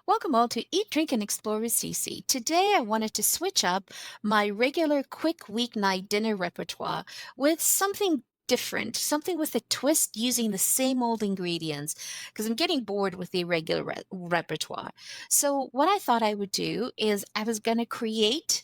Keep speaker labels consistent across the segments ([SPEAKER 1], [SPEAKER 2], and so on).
[SPEAKER 1] Welcome all to Eat, Drink, and Explore with Cece. Today I wanted to switch up my regular quick weeknight dinner repertoire with something different, something with a twist using the same old ingredients, because I'm getting bored with the regular repertoire. So, what I thought I would do is I was going to create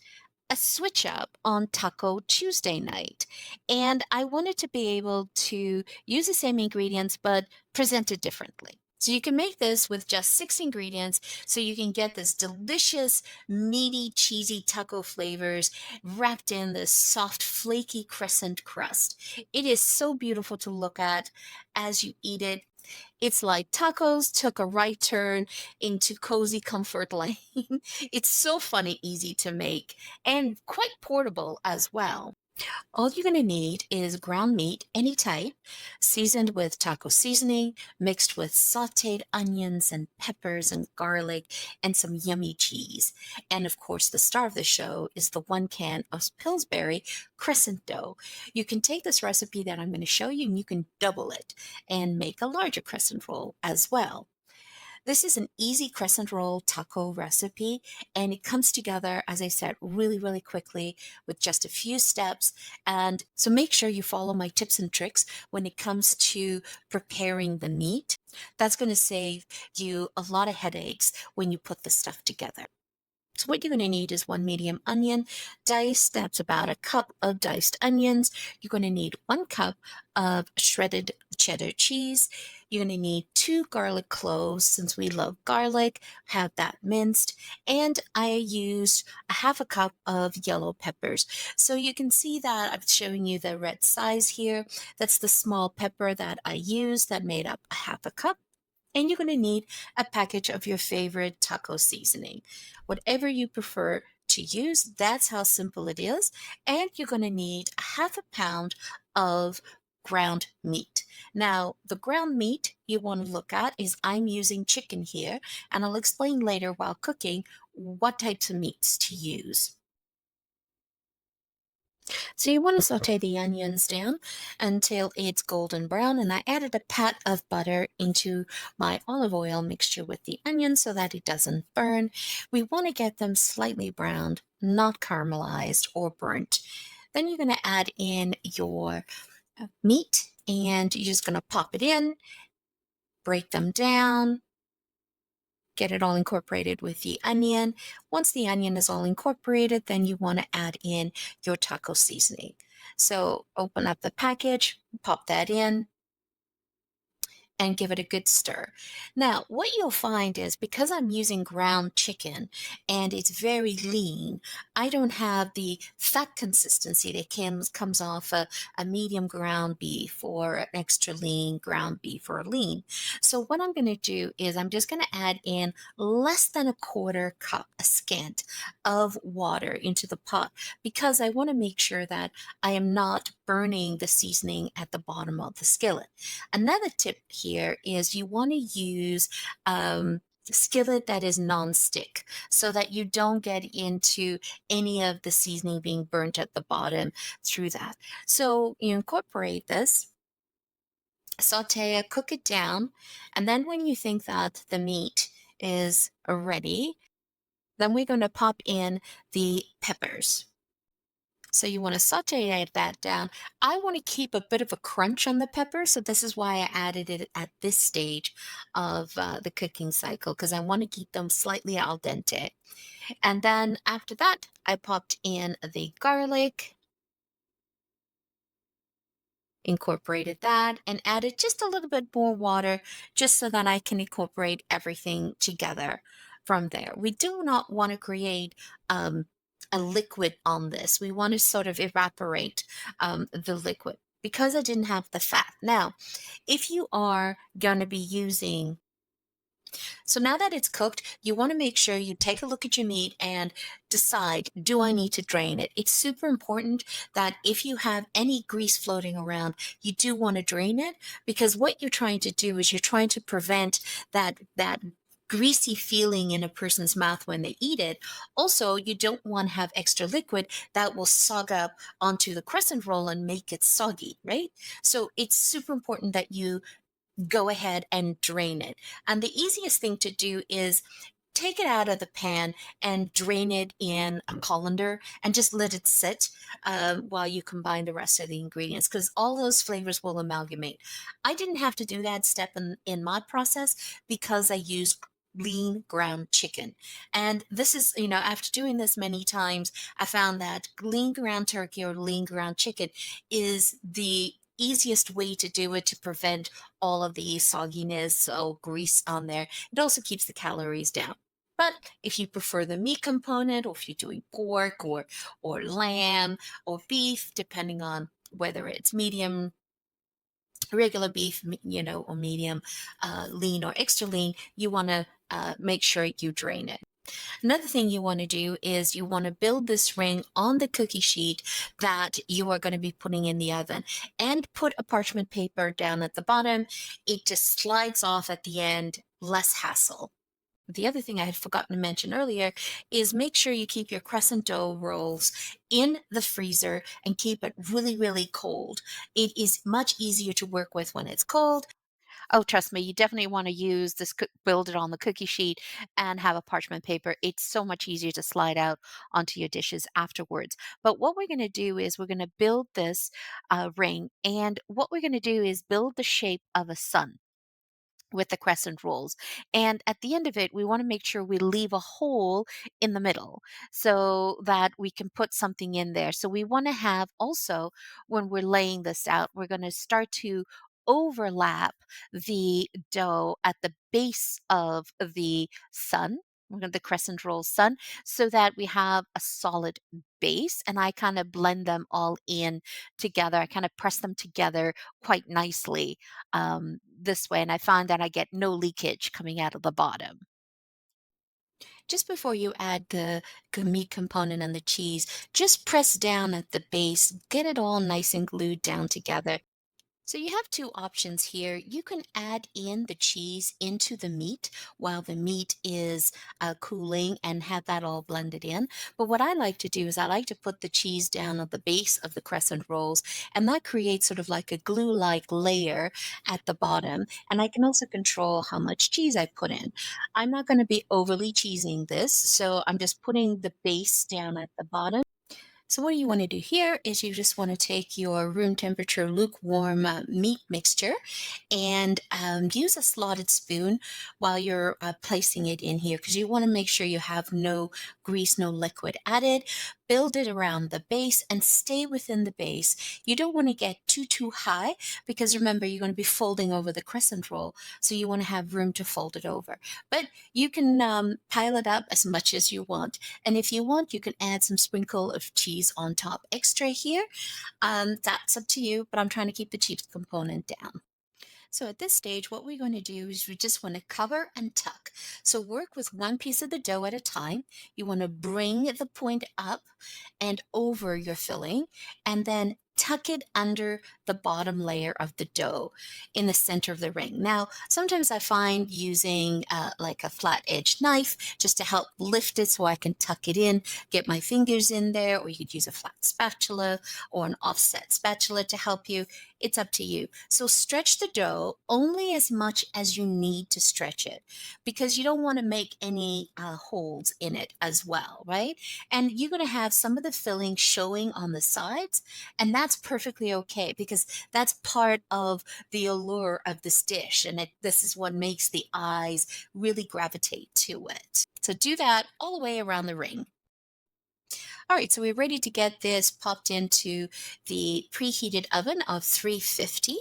[SPEAKER 1] a switch up on Taco Tuesday night. And I wanted to be able to use the same ingredients but present it differently. So you can make this with just 6 ingredients so you can get this delicious, meaty, cheesy taco flavors wrapped in this soft, flaky crescent crust. It is so beautiful to look at as you eat it. It's like tacos took a right turn into cozy comfort lane. It's so funny, easy to make, and quite portable as well. All you're going to need is ground meat, any type, seasoned with taco seasoning, mixed with sauteed onions and peppers and garlic, and some yummy cheese. And of course, the star of the show is the 1 can of Pillsbury crescent dough. You can take this recipe that I'm going to show you and you can double it and make a larger crescent roll as well. This is an easy crescent roll taco recipe, and it comes together, as I said, really, really quickly with just a few steps. And so make sure you follow my tips and tricks when it comes to preparing the meat. That's going to save you a lot of headaches when you put the stuff together. So what you're going to need is 1 medium onion, diced. That's about a cup of diced onions. You're going to need 1 cup of shredded cheddar cheese. You're going to need 2 garlic cloves, since we love garlic. Have that minced. And I used a half a cup of yellow peppers. So you can see that I'm showing you the red size here. That's the small pepper that I used that made up a half a cup. And you're going to need a package of your favorite taco seasoning. Whatever you prefer to use, that's how simple it is. And you're going to need a half a pound of ground meat. Now, the ground meat you want to look at is I'm using chicken here, and I'll explain later while cooking what types of meats to use. So you want to saute the onions down until it's golden brown. And I added a pat of butter into my olive oil mixture with the onions so that it doesn't burn. We want to get them slightly browned, not caramelized or burnt. Then you're going to add in your meat, and you're just going to pop it in, break them down, get it all incorporated with the onion. Once the onion is all incorporated, then you want to add in your taco seasoning. So open up the package, pop that in, and give it a good stir. Now, what you'll find is because I'm using ground chicken and it's very lean, I don't have the fat consistency that comes off a medium ground beef or an extra lean ground beef or a lean. So, what I'm going to do is I'm just going to add in less than a quarter cup, a scant of water into the pot, because I want to make sure that I am not burning the seasoning at the bottom of the skillet. Another tip here is you want to use skillet that is non-stick so that you don't get into any of the seasoning being burnt at the bottom through that. So you incorporate this, saute it, cook it down, and then when you think that the meat is ready, then we're going to pop in the peppers. So you want to saute that down. I want to keep a bit of a crunch on the pepper, so this is why I added it at this stage of the cooking cycle, because I want to keep them slightly al dente. And then after that, I popped in the garlic, incorporated that, and added just a little bit more water just so that I can incorporate everything together from there. We do not want to create a liquid on this. We want to sort of evaporate the liquid because I didn't have the fat. Now, if you are going to be using, so now that it's cooked, you want to make sure you take a look at your meat and decide, do I need to drain it? It's super important that if you have any grease floating around, you do want to drain it, because what you're trying to do is you're trying to prevent that greasy feeling in a person's mouth when they eat it. Also, you don't want to have extra liquid that will sog up onto the crescent roll and make it soggy, right? So it's super important that you go ahead and drain it. And the easiest thing to do is take it out of the pan and drain it in a colander and just let it sit while you combine the rest of the ingredients, because all those flavors will amalgamate. I didn't have to do that step in my process because I used lean ground chicken. And this is, after doing this many times, I found that lean ground turkey or lean ground chicken is the easiest way to do it to prevent all of the sogginess or grease on there. It also keeps the calories down. But if you prefer the meat component, or if you're doing pork or lamb or beef, depending on whether it's medium, regular beef, or medium, lean or extra lean, you want to make sure you drain it. Another thing you want to do is you want to build this ring on the cookie sheet that you are going to be putting in the oven, and put a parchment paper down at the bottom. It just slides off at the end, less hassle. The other thing I had forgotten to mention earlier is make sure you keep your crescent dough rolls in the freezer and keep it really, really cold. It is much easier to work with when it's cold. Oh, trust me, you definitely want to use this, build it on the cookie sheet and have a parchment paper. It's so much easier to slide out onto your dishes afterwards. But what we're going to do is we're going to build this ring. And what we're going to do is build the shape of a sun with the crescent rolls. And at the end of it, we want to make sure we leave a hole in the middle so that we can put something in there. So we want to have also, when we're laying this out, we're going to start to overlap the dough at the base of the sun. The crescent roll sun, so that we have a solid base. And I kind of blend them all in together. I kind of press them together quite nicely this way, and I find that I get no leakage coming out of the bottom. Just before you add the meat component and the cheese, just press down at the base, get it all nice and glued down together. So you have two options here. You can add in the cheese into the meat while the meat is cooling and have that all blended in. But what I like to do is I like to put the cheese down at the base of the crescent rolls, and that creates sort of like a glue-like layer at the bottom. And I can also control how much cheese I put in. I'm not going to be overly cheesing this, so I'm just putting the base down at the bottom. So what you want to do here is you just want to take your room temperature lukewarm meat mixture and use a slotted spoon while you're placing it in here, because you want to make sure you have no grease, no liquid added. Build it around the base and stay within the base. You don't want to get too high, because remember, you're going to be folding over the crescent roll, so you want to have room to fold it over. But you can pile it up as much as you want, and if you want, you can add some sprinkle of cheese on top extra here. That's up to you, but I'm trying to keep the cheese component down. So at this stage, what we're going to do is we just want to cover and tuck. So work with one piece of the dough at a time. You want to bring the point up and over your filling, and then tuck it under the bottom layer of the dough in the center of the ring. Now, sometimes I find using like a flat edged knife just to help lift it so I can tuck it in, get my fingers in there, or you could use a flat spatula or an offset spatula to help you. It's up to you. So stretch the dough only as much as you need to stretch it, because you don't want to make any holes in it as well, right? And you're going to have some of the filling showing on the sides, and that's perfectly okay, because that's part of the allure of this dish, and this is what makes the eyes really gravitate to it. So do that all the way around the ring. All right, so we're ready to get this popped into the preheated oven of 350,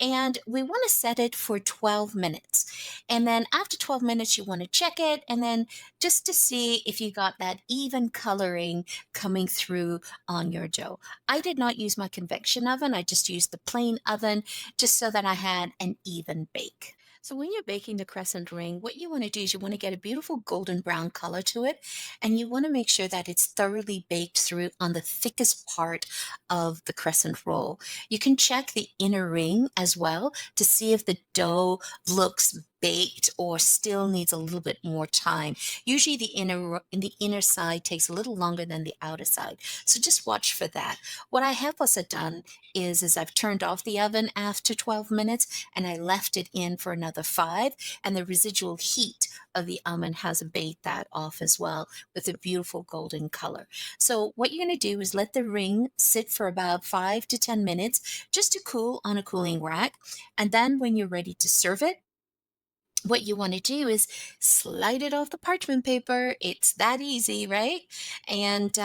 [SPEAKER 1] and we want to set it for 12 minutes. And then after 12 minutes, you want to check it, and then just to see if you got that even coloring coming through on your dough. I did not use my convection oven, I just used the plain oven just so that I had an even bake. So when you're baking the crescent ring, what you want to do is you want to get a beautiful golden brown color to it, and you want to make sure that it's thoroughly baked through on the thickest part of the crescent roll. You can check the inner ring as well to see if the dough looks baked or still needs a little bit more time. Usually in the inner side takes a little longer than the outer side. So just watch for that. What I have also done is I've turned off the oven after 12 minutes and I left it in for another 5, and the residual heat of the oven has baked that off as well with a beautiful golden color. So what you're going to do is let the ring sit for about 5 to 10 minutes just to cool on a cooling rack. And then when you're ready to serve it, what you want to do is slide it off the parchment paper. It's that easy, right? And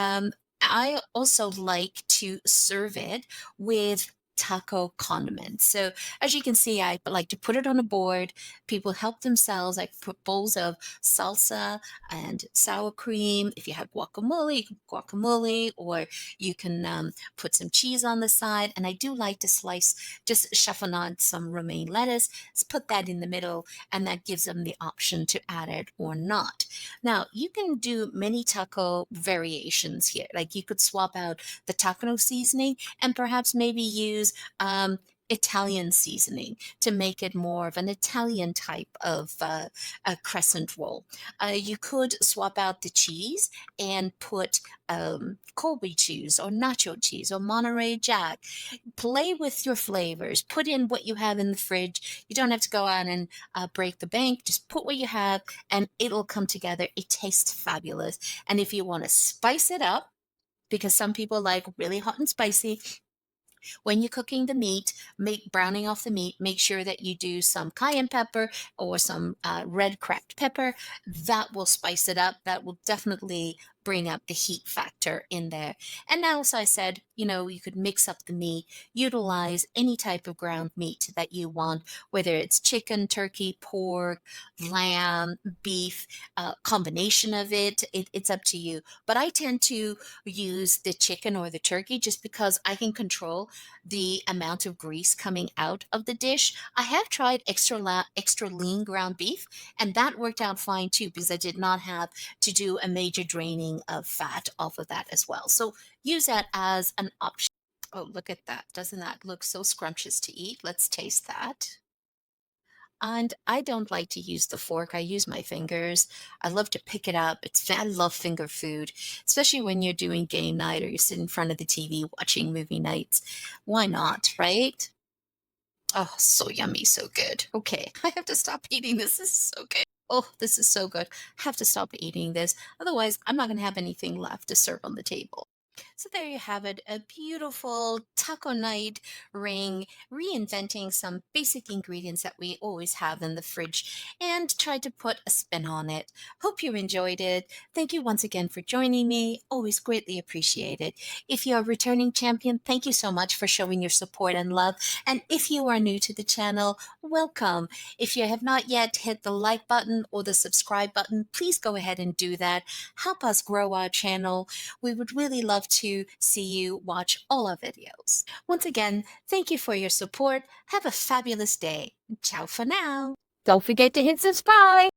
[SPEAKER 1] I also like to serve it with taco condiments. So as you can see, I like to put it on a board. People help themselves. I put bowls of salsa and sour cream. If you have guacamole, you can guacamole, or you can put some cheese on the side. And I do like to slice, just shuffle on some romaine lettuce, put that in the middle, and that gives them the option to add it or not. Now, you can do many taco variations here. Like you could swap out the taco seasoning and perhaps maybe use Italian seasoning to make it more of an Italian type of a crescent roll. You could swap out the cheese and put Colby cheese or nacho cheese or Monterey Jack. Play with your flavors. Put in what you have in the fridge. You don't have to go out and break the bank. Just put what you have and it'll come together. It tastes fabulous. And if you want to spice it up, because some people like really hot and spicy, when you're cooking the meat, make browning off the meat, make sure that you do some cayenne pepper or some red cracked pepper. That will spice it up. That will definitely bring up the heat factor in there. And now, as I said, you could mix up the meat, utilize any type of ground meat that you want, whether it's chicken, turkey, pork, lamb, beef, combination of it's up to you. But I tend to use the chicken or the turkey just because I can control the amount of grease coming out of the dish. I have tried extra lean ground beef, and that worked out fine too because I did not have to do a major draining of fat off of that as well. So use that as an option. Oh, look at that. Doesn't that look so scrumptious to eat? Let's taste that. And I don't like to use the fork. I use my fingers. I love to pick it up. I love finger food, especially when you're doing game night or you sit in front of the TV watching movie nights. Why not, right? Oh, so yummy, so good. Okay, I have to stop eating this. This is so good. Oh, this is so good. I have to stop eating this. Otherwise, I'm not going to have anything left to serve on the table. So there you have it, a beautiful taco night ring, reinventing some basic ingredients that we always have in the fridge and try to put a spin on it. Hope you enjoyed it. Thank you once again for joining me. Always greatly appreciated. If you're a returning champion, thank you so much for showing your support and love. And if you are new to the channel, welcome. If you have not yet hit the like button or the subscribe button, please go ahead and do that. Help us grow our channel. We would really love to see you watch all our videos. Once again, thank you for your support. Have a fabulous day. Ciao for now. Don't forget to hit subscribe.